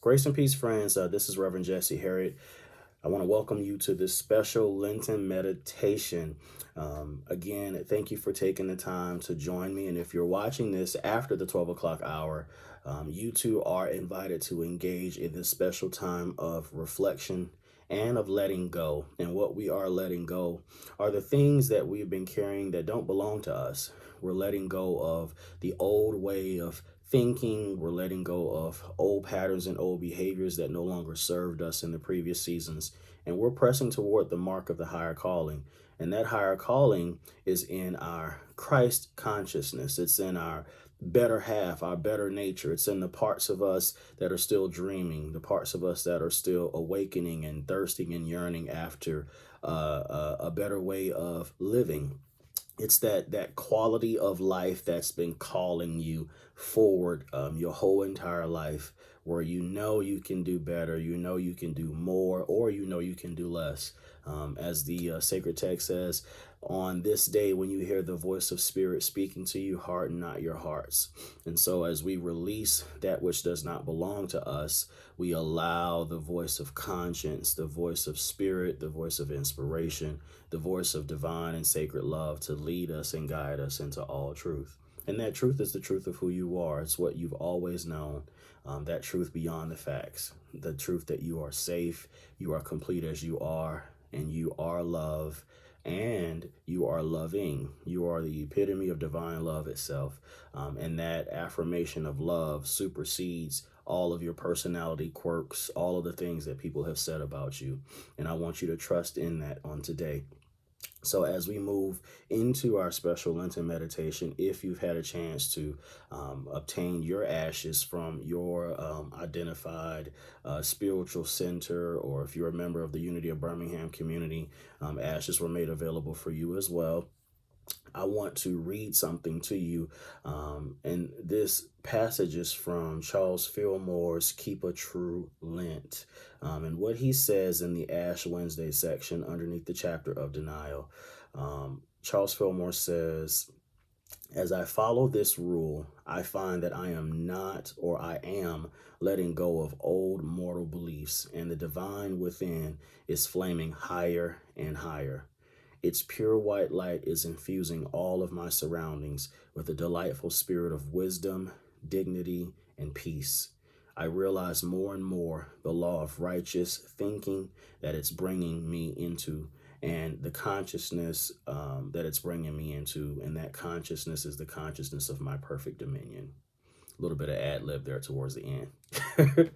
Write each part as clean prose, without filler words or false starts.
Grace and peace, friends. This is Reverend Jesse Harriet. I want to welcome you to this special Lenten meditation. Again, thank you for taking the time to join me. And if you're watching this after the 12 o'clock hour, you too are invited to engage in this special time of reflection and of letting go. And what we are letting go are the things that we've been carrying that don't belong to us. We're letting go of the old way of thinking. We're letting go of old patterns and old behaviors that no longer served us in the previous seasons. And we're pressing toward the mark of the higher calling. And that higher calling is in our Christ consciousness. It's in our better half, our better nature. It's in the parts of us that are still dreaming, the parts of us that are still awakening and thirsting and yearning after a better way of living. It's that quality of life that's been calling you forward your whole entire life, where you know you can do better, you know you can do more, or you know you can do less. As the sacred text says, on this day when you hear the voice of Spirit speaking to you, harden not your hearts. And so as we release that which does not belong to us, we allow the voice of conscience, the voice of Spirit, the voice of inspiration, the voice of divine and sacred love to lead us and guide us into all truth. And that truth is the truth of who you are. It's what you've always known. That truth beyond the facts, the truth that you are safe, you are complete as you are, and you are love, and you are loving. You are the epitome of divine love itself. And that affirmation of love supersedes all of your personality quirks, all of the things that people have said about you. And I want you to trust in that on today. So as we move into our special Lenten meditation, if you've had a chance to obtain your ashes from your identified spiritual center, or if you're a member of the Unity of Birmingham community, ashes were made available for you as well. I want to read something to you. And this passage is from Charles Fillmore's Keep a True Lent. And what he says in the Ash Wednesday section underneath the chapter of denial, Charles Fillmore says, as I follow this rule, I find that I am not, or I am, letting go of old mortal beliefs, and the divine within is flaming higher and higher. Its pure white light is infusing all of my surroundings with a delightful spirit of wisdom, dignity, and peace. I realize more and more the law of righteous thinking that it's bringing me into, and the consciousness that it's bringing me into, and that consciousness is the consciousness of my perfect dominion. A little bit of ad lib there towards the end.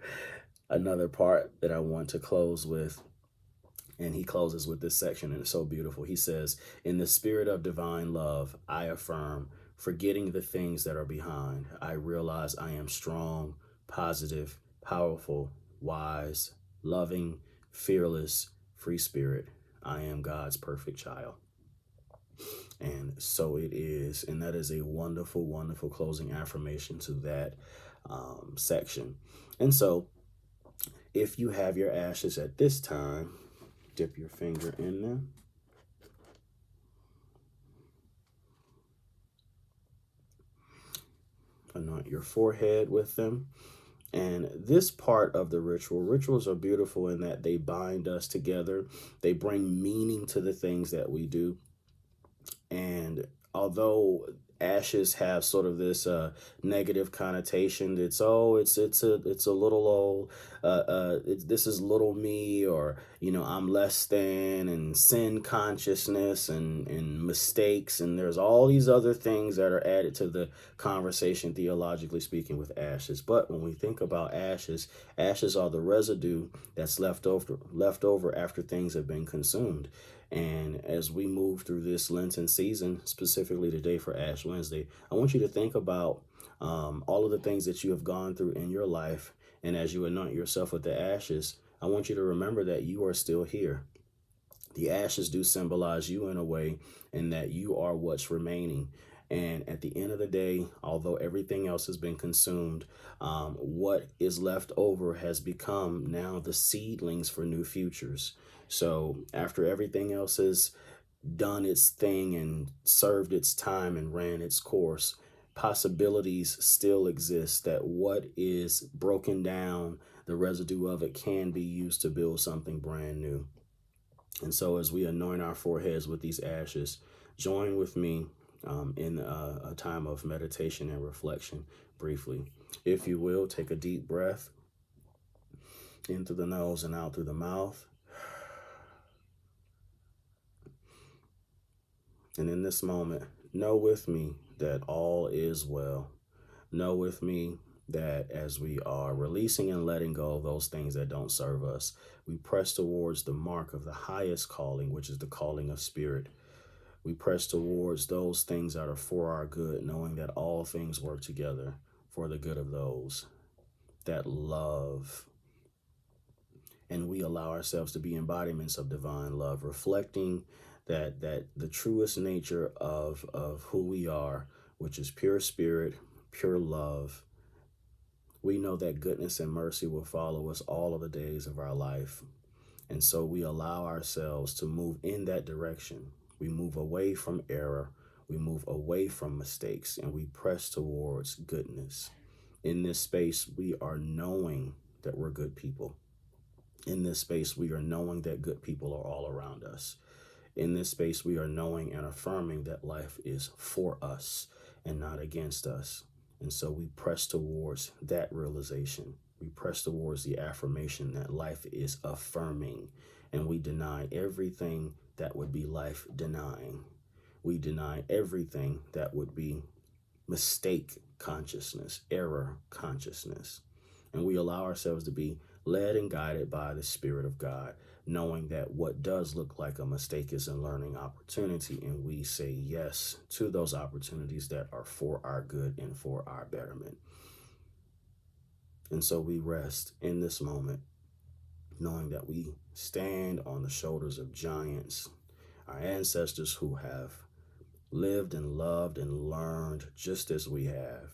Another part that I want to close with, and he closes with this section, and it's so beautiful. He says, in the spirit of divine love, I affirm, forgetting the things that are behind, I realize I am strong, positive, powerful, wise, loving, fearless, free spirit. I am God's perfect child. And so it is. And that is a wonderful, wonderful closing affirmation to that section. And so if you have your ashes at this time, dip your finger in them. Anoint your forehead with them. And this part of the rituals are beautiful in that they bind us together. They bring meaning to the things that we do. And although ashes have sort of this negative connotation, it's a little old, this is little me, or I'm less than, and sin consciousness, and mistakes, and there's all these other things that are added to the conversation, theologically speaking, with ashes. But when we think about ashes, ashes are the residue that's left over after things have been consumed. And as we move through this Lenten season, specifically today for Ash Wednesday, I want you to think about all of the things that you have gone through in your life. And as you anoint yourself with the ashes, I want you to remember that you are still here. The ashes do symbolize you in a way, and that you are what's remaining. And at the end of the day, although everything else has been consumed, what is left over has become now the seedlings for new futures. So after everything else has done its thing and served its time and ran its course, possibilities still exist that what is broken down, the residue of it can be used to build something brand new. And so as we anoint our foreheads with these ashes, join with me in a time of meditation and reflection briefly. If you will, take a deep breath in through the nose and out through the mouth. And in this moment, know with me that all is well. Know with me that as we are releasing and letting go of those things that don't serve us, we press towards the mark of the highest calling, which is the calling of spirit. We press towards those things that are for our good, knowing that all things work together for the good of those that love. And we allow ourselves to be embodiments of divine love, reflecting that the truest nature of who we are, which is pure spirit, pure love. We know that goodness and mercy will follow us all of the days of our life. And so we allow ourselves to move in that direction. We move away from error. We move away from mistakes, and we press towards goodness. In this space, we are knowing that we're good people. In this space, we are knowing that good people are all around us. In this space, we are knowing and affirming that life is for us and not against us. And so we press towards that realization. We press towards the affirmation that life is affirming, and we deny everything that would be life denying. We deny everything that would be mistake consciousness, error consciousness. And we allow ourselves to be led and guided by the Spirit of God, knowing that what does look like a mistake is a learning opportunity, and we say yes to those opportunities that are for our good and for our betterment. And so we rest in this moment, knowing that we stand on the shoulders of giants, our ancestors who have lived and loved and learned just as we have.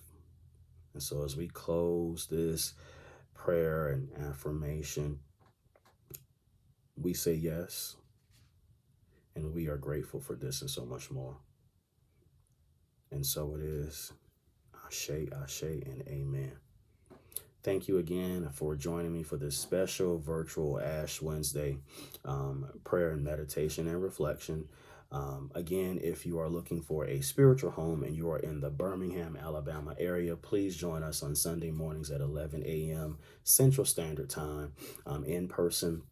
And so as we close this prayer and affirmation, we say yes, and we are grateful for this and so much more. And so it is. Ashe, ashe, and amen. Thank you again for joining me for this special virtual Ash Wednesday prayer and meditation and reflection. Again, if you are looking for a spiritual home and you are in the Birmingham, Alabama area, please join us on Sunday mornings at 11 a.m. Central Standard Time in person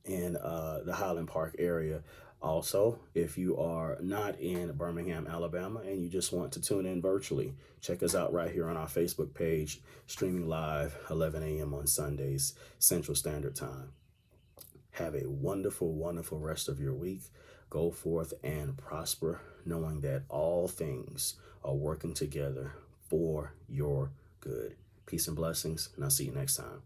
in the Highland Park area. Also, if you are not in Birmingham, Alabama, and you just want to tune in virtually, check us out right here on our Facebook page, streaming live 11 a.m. on Sundays, Central Standard Time. Have a wonderful, wonderful rest of your week. Go forth and prosper, knowing that all things are working together for your good. Peace and blessings, and I'll see you next time.